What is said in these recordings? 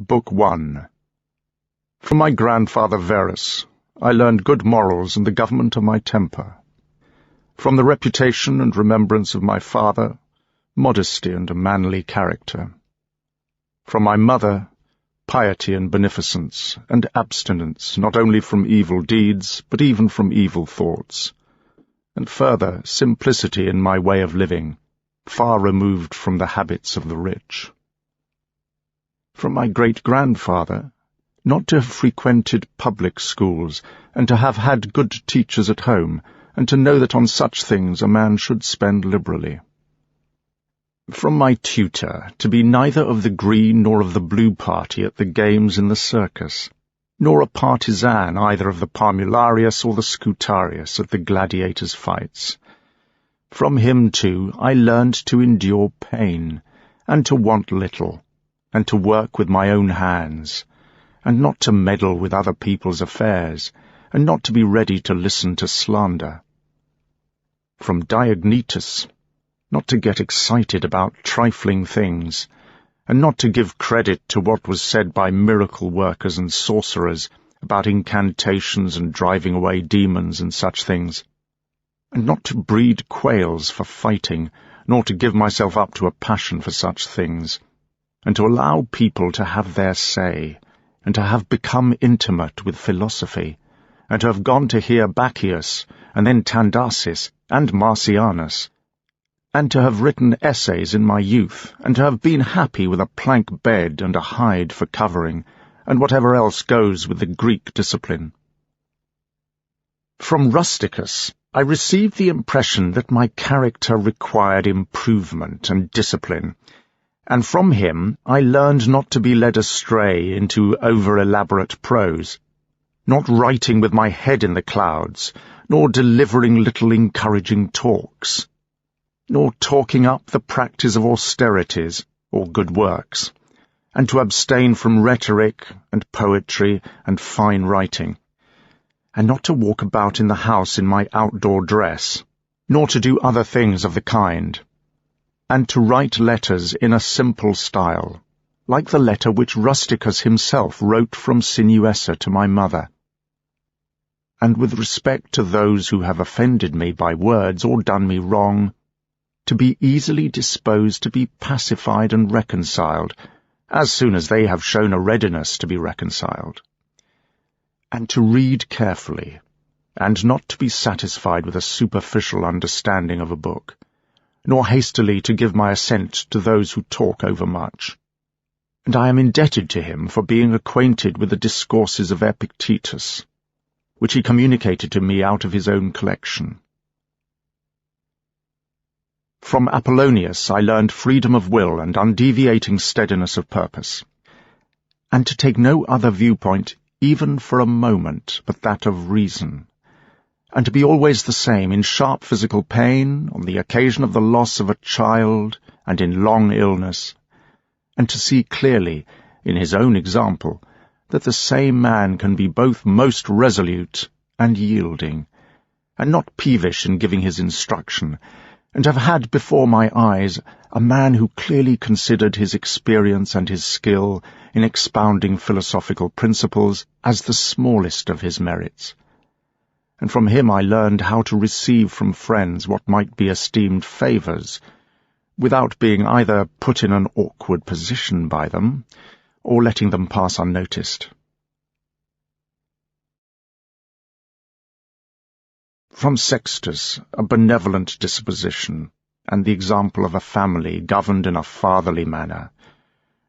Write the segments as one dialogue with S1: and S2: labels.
S1: Book 1. From my grandfather Severus, I learned good morals and the government of my temper. From the reputation and remembrance of my father, modesty and a manly character. From my mother, piety and beneficence, and abstinence not only from evil deeds, but even from evil thoughts. And further, simplicity in my way of living, far removed from the habits of the rich. From my great-grandfather, not to have frequented public schools, and to have had good teachers at home, and to know that on such things a man should spend liberally. From my tutor, to be neither of the green nor of the blue party at the games in the circus, nor a partisan either of the Parmularius or the Scutarius at the gladiators' fights. From him, too, I learned to endure pain, and to want little, and to work with my own hands, and not to meddle with other people's affairs, and not to be ready to listen to slander. From Diognetus, not to get excited about trifling things, and not to give credit to what was said by miracle workers and sorcerers about incantations and driving away demons and such things, and not to breed quails for fighting, nor to give myself up to a passion for such things, and to allow people to have their say, and to have become intimate with philosophy, and to have gone to hear Bacchius, and then Tandasis, and Marcianus, and to have written essays in my youth, and to have been happy with a plank bed and a hide for covering, and whatever else goes with the Greek discipline. From Rusticus, I received the impression that my character required improvement and discipline, and from him I learned not to be led astray into over-elaborate prose, not writing with my head in the clouds, nor delivering little encouraging talks, nor talking up the practice of austerities or good works, and to abstain from rhetoric and poetry and fine writing, and not to walk about in the house in my outdoor dress, nor to do other things of the kind, and to write letters in a simple style, like the letter which Rusticus himself wrote from Sinuessa to my mother. And with respect to those who have offended me by words or done me wrong, to be easily disposed to be pacified and reconciled, as soon as they have shown a readiness to be reconciled, and to read carefully, and not to be satisfied with a superficial understanding of a book, nor hastily to give my assent to those who talk overmuch. And I am indebted to him for being acquainted with the discourses of Epictetus, which he communicated to me out of his own collection. From Apollonius I learned freedom of will and undeviating steadiness of purpose, and to take no other viewpoint even for a moment but that of reason, and to be always the same in sharp physical pain, on the occasion of the loss of a child, and in long illness, and to see clearly, in his own example, that the same man can be both most resolute and yielding, and not peevish in giving his instruction, and have had before my eyes a man who clearly considered his experience and his skill in expounding philosophical principles as the smallest of his merits. And from him I learned how to receive from friends what might be esteemed favours, without being either put in an awkward position by them, or letting them pass unnoticed. From Sextus, a benevolent disposition, and the example of a family governed in a fatherly manner,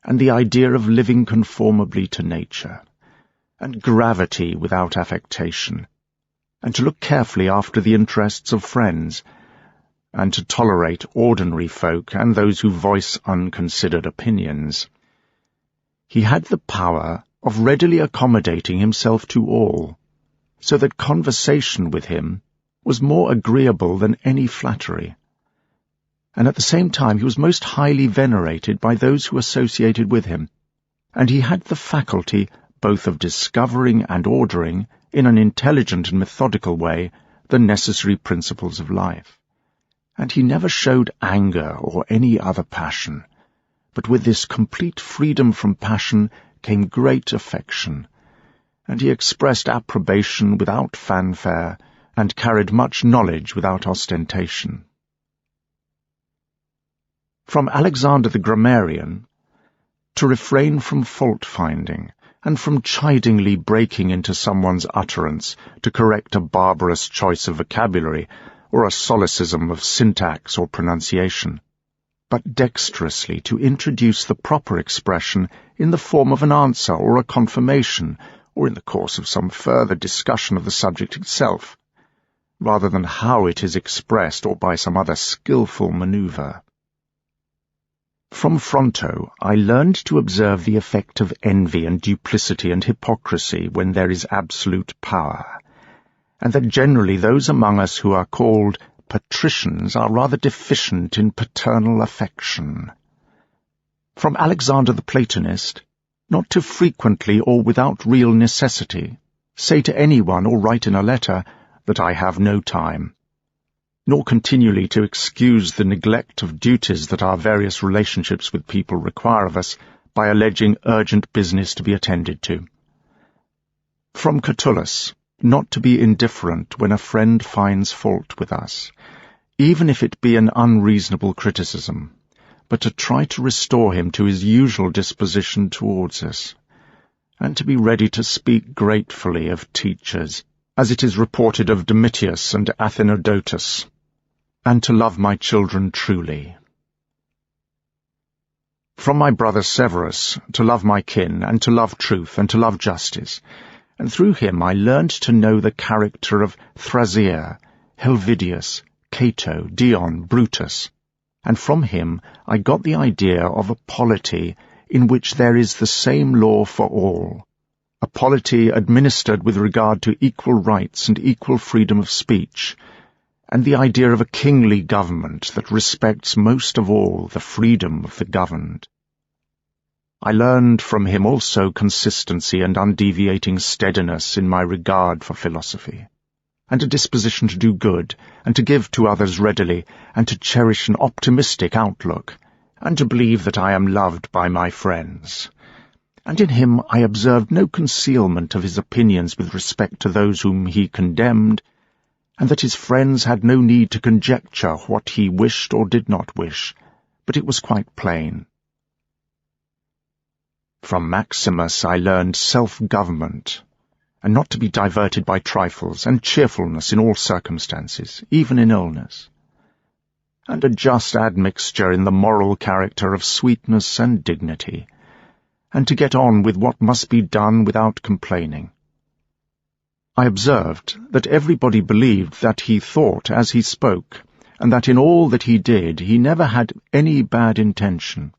S1: and the idea of living conformably to nature, and gravity without affectation, and to look carefully after the interests of friends, and to tolerate ordinary folk and those who voice unconsidered opinions. He had the power of readily accommodating himself to all, so that conversation with him was more agreeable than any flattery, and at the same time he was most highly venerated by those who associated with him, and he had the faculty both of discovering and ordering, in an intelligent and methodical way, the necessary principles of life. And he never showed anger or any other passion, but with this complete freedom from passion came great affection, and he expressed approbation without fanfare, and carried much knowledge without ostentation. From Alexander the Grammarian, to refrain from fault-finding, and from chidingly breaking into someone's utterance to correct a barbarous choice of vocabulary, or a solecism of syntax or pronunciation, but dexterously to introduce the proper expression in the form of an answer or a confirmation, or in the course of some further discussion of the subject itself, rather than how it is expressed or by some other skilful manoeuvre. From Fronto I learned to observe the effect of envy and duplicity and hypocrisy when there is absolute power, and that generally those among us who are called patricians are rather deficient in paternal affection. From Alexander the Platonist, not to frequently or without real necessity say to anyone or write in a letter that I have no time, nor continually to excuse the neglect of duties that our various relationships with people require of us by alleging urgent business to be attended to. From Catulus, not to be indifferent when a friend finds fault with us, even if it be an unreasonable criticism, but to try to restore him to his usual disposition towards us, and to be ready to speak gratefully of teachers, as it is reported of Diognetus and Apollonius, and to love my children truly. From my brother Severus, to love my kin, and to love truth, and to love justice, and through him I learned to know the character of Thrasea, Helvidius, Cato, Dion, Brutus, and from him I got the idea of a polity in which there is the same law for all, a polity administered with regard to equal rights and equal freedom of speech, and the idea of a kingly government that respects most of all the freedom of the governed. I learned from him also consistency and undeviating steadiness in my regard for philosophy, and a disposition to do good, and to give to others readily, and to cherish an optimistic outlook, and to believe that I am loved by my friends. And in him I observed no concealment of his opinions with respect to those whom he condemned, and that his friends had no need to conjecture what he wished or did not wish, but it was quite plain. From Maximus I learned self-government, and not to be diverted by trifles, and cheerfulness in all circumstances, even in illness, and a just admixture in the moral character of sweetness and dignity, and to get on with what must be done without complaining. I observed that everybody believed that he thought as he spoke, and that in all that he did he never had any bad intention,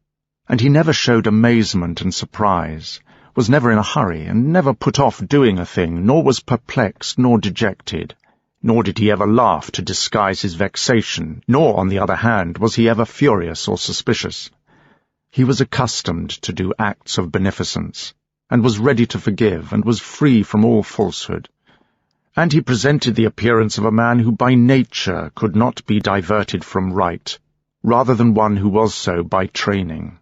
S1: and he never showed amazement and surprise, was never in a hurry, and never put off doing a thing, nor was perplexed nor dejected, nor did he ever laugh to disguise his vexation, nor, on the other hand, was he ever furious or suspicious. He was accustomed to do acts of beneficence, and was ready to forgive, and was free from all falsehood. And he presented the appearance of a man who by nature could not be diverted from right, rather than one who was so by training.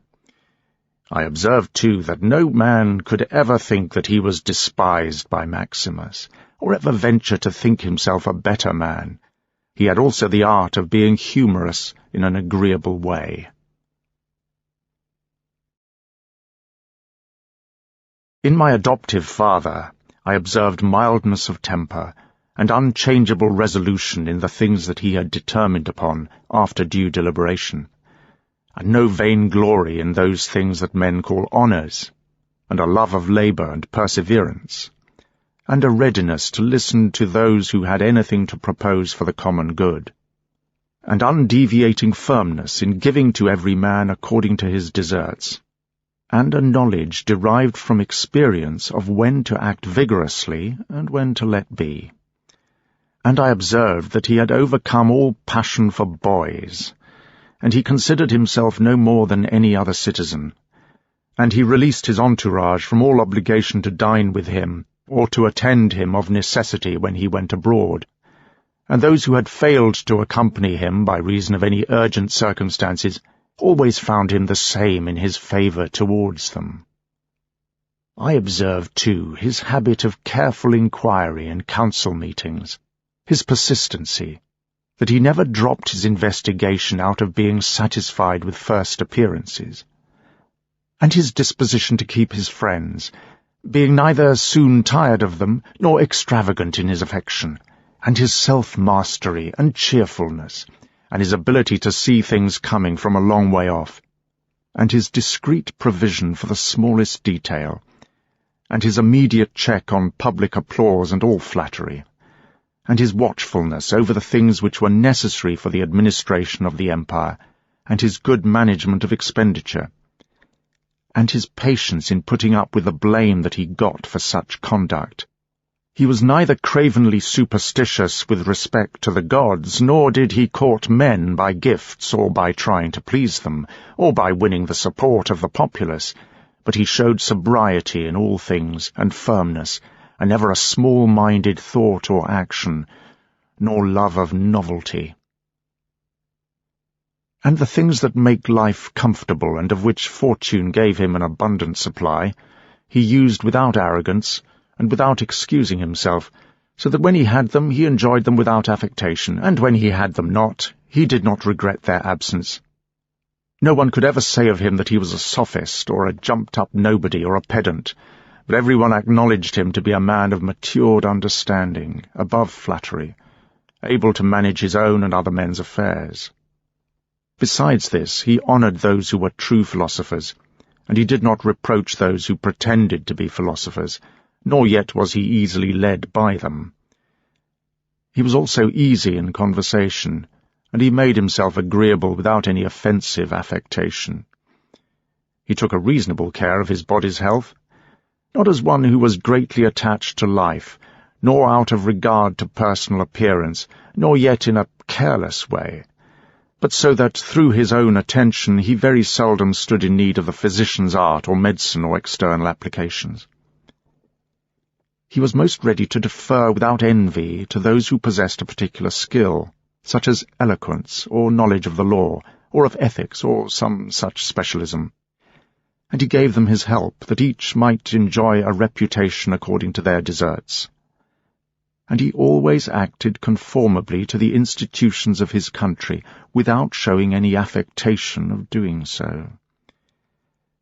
S1: I observed, too, that no man could ever think that he was despised by Maximus, or ever venture to think himself a better man. He had also the art of being humorous in an agreeable way. In my adoptive father, I observed mildness of temper, and unchangeable resolution in the things that he had determined upon after due deliberation, and no vainglory in those things that men call honours, and a love of labour and perseverance, and a readiness to listen to those who had anything to propose for the common good, and undeviating firmness in giving to every man according to his deserts, and a knowledge derived from experience of when to act vigorously and when to let be. And I observed that he had overcome all passion for boys, and he considered himself no more than any other citizen, and he released his entourage from all obligation to dine with him, or to attend him of necessity when he went abroad, and those who had failed to accompany him by reason of any urgent circumstances always found him the same in his favour towards them. I observed, too, his habit of careful inquiry in council meetings, his persistency, that he never dropped his investigation out of being satisfied with first appearances, and his disposition to keep his friends, being neither soon tired of them nor extravagant in his affection, and his self-mastery and cheerfulness, and his ability to see things coming from a long way off, and his discreet provision for the smallest detail, and his immediate check on public applause and all flattery, and his watchfulness over the things which were necessary for the administration of the empire, and his good management of expenditure, and his patience in putting up with the blame that he got for such conduct. He was neither cravenly superstitious with respect to the gods, nor did he court men by gifts, or by trying to please them, or by winning the support of the populace, but he showed sobriety in all things, and firmness, and never a small-minded thought or action, nor love of novelty. And the things that make life comfortable, and of which fortune gave him an abundant supply, he used without arrogance, and without excusing himself, so that when he had them he enjoyed them without affectation, and when he had them not, he did not regret their absence. No one could ever say of him that he was a sophist, or a jumped-up nobody, or a pedant, but everyone acknowledged him to be a man of matured understanding, above flattery, able to manage his own and other men's affairs. Besides this, he honoured those who were true philosophers, and he did not reproach those who pretended to be philosophers, nor yet was he easily led by them. He was also easy in conversation, and he made himself agreeable without any offensive affectation. He took a reasonable care of his body's health, not as one who was greatly attached to life, nor out of regard to personal appearance, nor yet in a careless way, but so that through his own attention he very seldom stood in need of the physician's art or medicine or external applications. He was most ready to defer without envy to those who possessed a particular skill, such as eloquence, or knowledge of the law, or of ethics, or some such specialism. And he gave them his help, that each might enjoy a reputation according to their deserts. And he always acted conformably to the institutions of his country, without showing any affectation of doing so.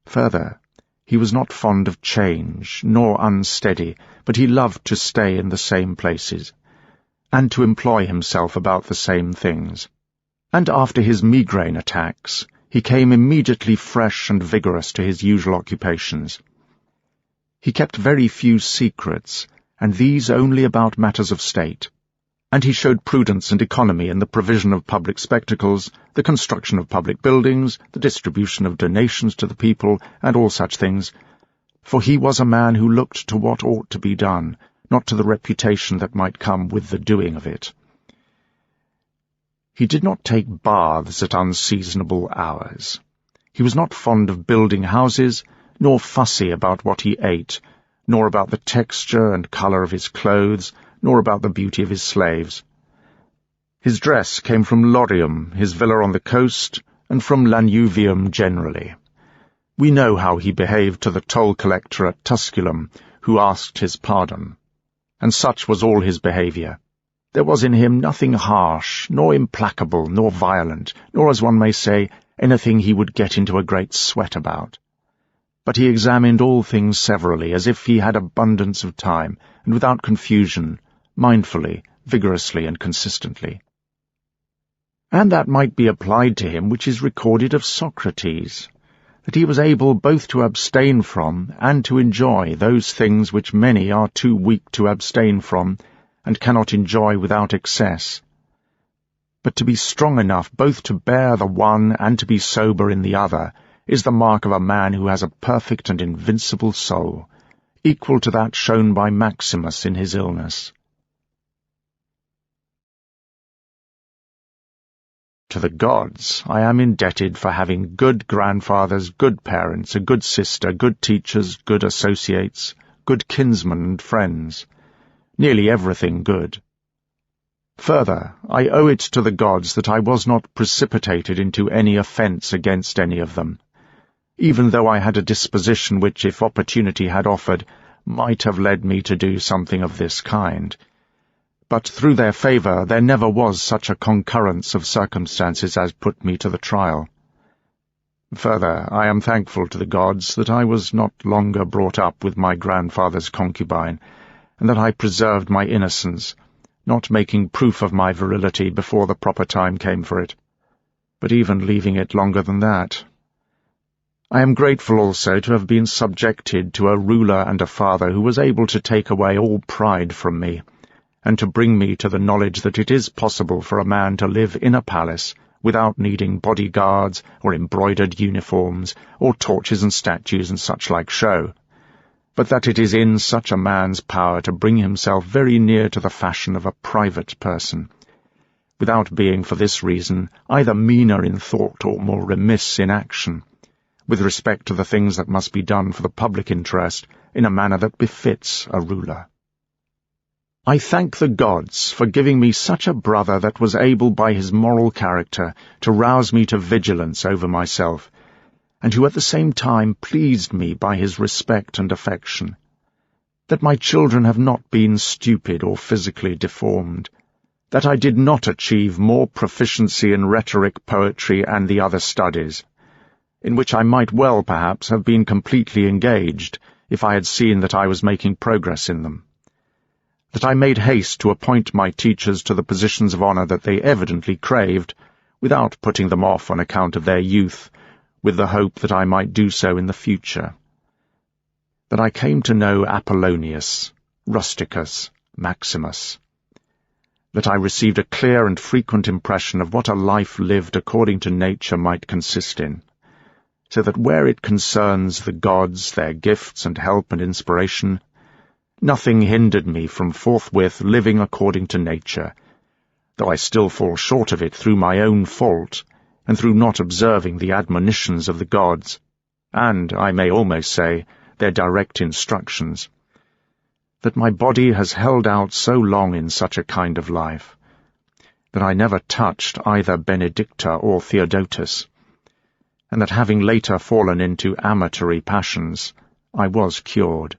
S1: Further, he was not fond of change, nor unsteady, but he loved to stay in the same places, and to employ himself about the same things. And after his migraine attacks, he came immediately fresh and vigorous to his usual occupations. He kept very few secrets, and these only about matters of state, and he showed prudence and economy in the provision of public spectacles, the construction of public buildings, the distribution of donations to the people, and all such things, for he was a man who looked to what ought to be done, not to the reputation that might come with the doing of it. He did not take baths at unseasonable hours. He was not fond of building houses, nor fussy about what he ate, nor about the texture and colour of his clothes, nor about the beauty of his slaves. His dress came from Lorium, his villa on the coast, and from Lanuvium generally. We know how he behaved to the toll-collector at Tusculum, who asked his pardon. And such was all his behaviour. There was in him nothing harsh, nor implacable, nor violent, nor, as one may say, anything he would get into a great sweat about. But he examined all things severally, as if he had abundance of time, and without confusion, mindfully, vigorously, and consistently. And that might be applied to him which is recorded of Socrates, that he was able both to abstain from and to enjoy those things which many are too weak to abstain from, and cannot enjoy without excess. But to be strong enough both to bear the one and to be sober in the other is the mark of a man who has a perfect and invincible soul, equal to that shown by Maximus in his illness. To the gods I am indebted for having good grandfathers, good parents, a good sister, good teachers, good associates, good kinsmen and friends, nearly everything good. Further, I owe it to the gods that I was not precipitated into any offence against any of them, even though I had a disposition which, if opportunity had offered, might have led me to do something of this kind. But through their favour there never was such a concurrence of circumstances as put me to the trial. Further, I am thankful to the gods that I was not longer brought up with my grandfather's concubine, and that I preserved my innocence, not making proof of my virility before the proper time came for it, but even leaving it longer than that. I am grateful also to have been subjected to a ruler and a father who was able to take away all pride from me, and to bring me to the knowledge that it is possible for a man to live in a palace without needing bodyguards or embroidered uniforms or torches and statues and such like show, but that it is in such a man's power to bring himself very near to the fashion of a private person, without being for this reason either meaner in thought or more remiss in action, with respect to the things that must be done for the public interest in a manner that befits a ruler. I thank the gods for giving me such a brother that was able by his moral character to rouse me to vigilance over myself, and who at the same time pleased me by his respect and affection, that my children have not been stupid or physically deformed, that I did not achieve more proficiency in rhetoric, poetry, and the other studies, in which I might well, perhaps, have been completely engaged if I had seen that I was making progress in them, that I made haste to appoint my teachers to the positions of honour that they evidently craved, without putting them off on account of their youth, with the hope that I might do so in the future, that I came to know Apollonius, Rusticus, Maximus, that I received a clear and frequent impression of what a life lived according to nature might consist in, so that where it concerns the gods, their gifts and help and inspiration, nothing hindered me from forthwith living according to nature, though I still fall short of it through my own fault, and through not observing the admonitions of the gods, and, I may almost say, their direct instructions, that my body has held out so long in such a kind of life, that I never touched either Benedicta or Theodotus, and that having later fallen into amatory passions, I was cured.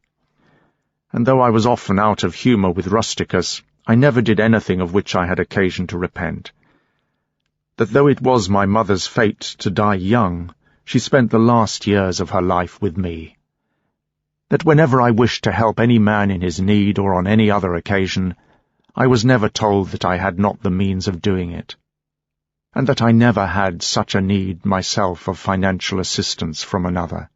S1: And though I was often out of humour with Rusticus, I never did anything of which I had occasion to repent. That though it was my mother's fate to die young, she spent the last years of her life with me. That whenever I wished to help any man in his need or on any other occasion, I was never told that I had not the means of doing it, and that I never had such a need myself of financial assistance from another.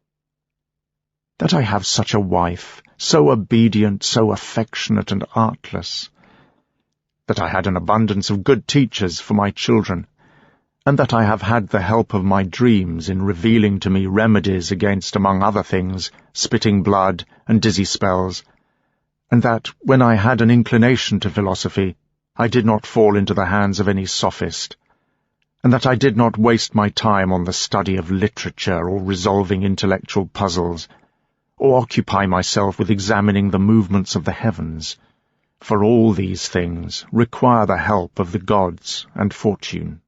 S1: That I have such a wife, so obedient, so affectionate and artless, that I had an abundance of good teachers for my children, and that I have had the help of my dreams in revealing to me remedies against, among other things, spitting blood and dizzy spells, and that, when I had an inclination to philosophy, I did not fall into the hands of any sophist, and that I did not waste my time on the study of literature or resolving intellectual puzzles, or occupy myself with examining the movements of the heavens, for all these things require the help of the gods and fortune.